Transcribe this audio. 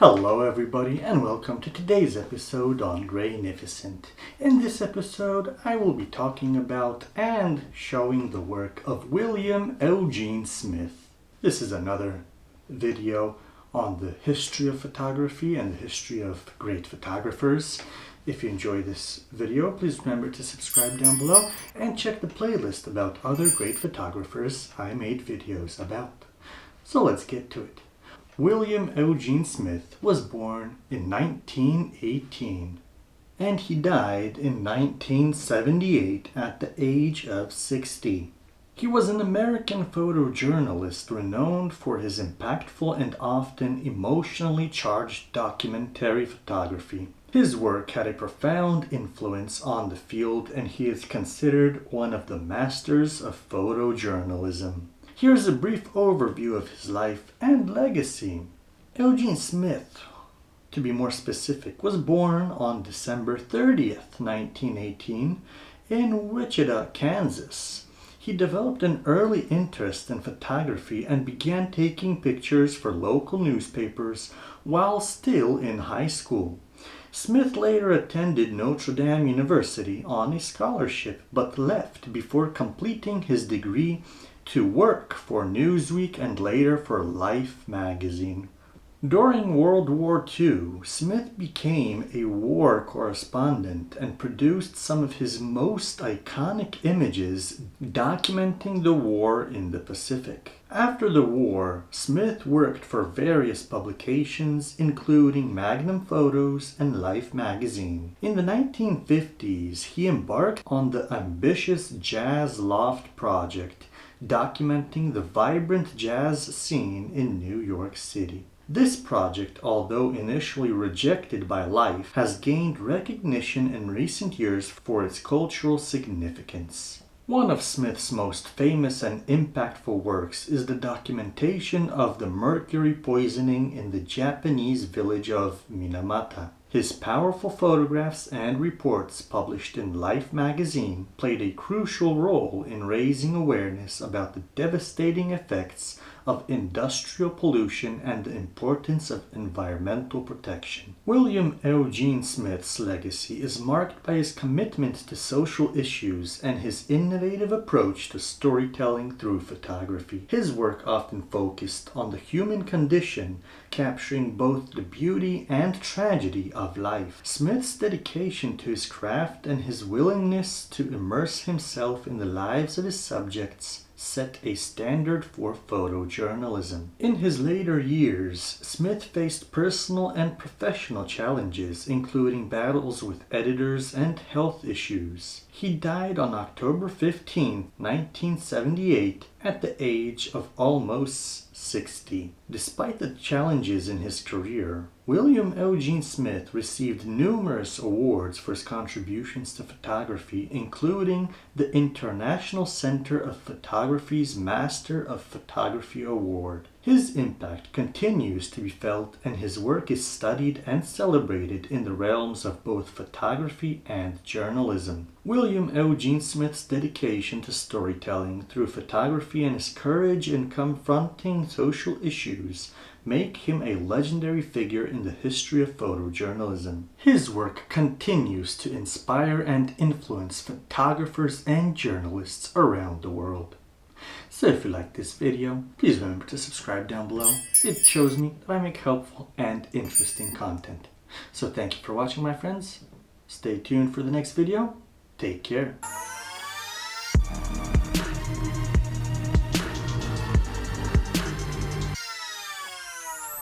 Hello everybody and welcome to today's episode on Grainificent. In this episode I will be talking about and showing the work of William Eugene Smith. This is another video on the history of photography and the history of great photographers. If you enjoy this video, please remember to subscribe down below and check the playlist about other great photographers I made videos about. So let's get to it. William Eugene Smith was born in 1918 and he died in 1978 at the age of 60. He was an American photojournalist renowned for his impactful and often emotionally charged documentary photography. His work had a profound influence on the field and he is considered one of the masters of photojournalism. Here's a brief overview of his life and legacy. Eugene Smith, to be more specific, was born on December 30th, 1918 in Wichita, Kansas. He developed an early interest in photography and began taking pictures for local newspapers while still in high school. Smith later attended Notre Dame University on a scholarship but left before completing his degree to work for Newsweek and later for Life magazine. During World War II, Smith became a war correspondent and produced some of his most iconic images documenting the war in the Pacific. After the war, Smith worked for various publications including Magnum Photos and Life magazine. In the 1950s, he embarked on the ambitious Jazz Loft project, documenting the vibrant jazz scene in New York City. This project, although initially rejected by Life, has gained recognition in recent years for its cultural significance. One of Smith's most famous and impactful works is the documentation of the mercury poisoning in the Japanese village of Minamata. His powerful photographs and reports published in Life magazine played a crucial role in raising awareness about the devastating effects of industrial pollution and the importance of environmental protection. William Eugene Smith's legacy is marked by his commitment to social issues and his innovative approach to storytelling through photography. His work often focused on the human condition, capturing both the beauty and tragedy of life. Smith's dedication to his craft and his willingness to immerse himself in the lives of his subjects set a standard for photojournalism. In his later years, Smith faced personal and professional challenges, including battles with editors and health issues. He died on October 15, 1978, at the age of almost 60. Despite the challenges in his career, William Eugene Smith received numerous awards for his contributions to photography, including the International Center of Photography's Master of Photography Award. His impact continues to be felt and his work is studied and celebrated in the realms of both photography and journalism. William Eugene Smith's dedication to storytelling through photography and his courage in confronting social issues make him a legendary figure in the history of photojournalism. His work continues to inspire and influence photographers and journalists around the world. So if you like this video, please remember to subscribe down below. It shows me that I make helpful and interesting content. So thank you for watching, my friends. Stay tuned for the next video. Take care.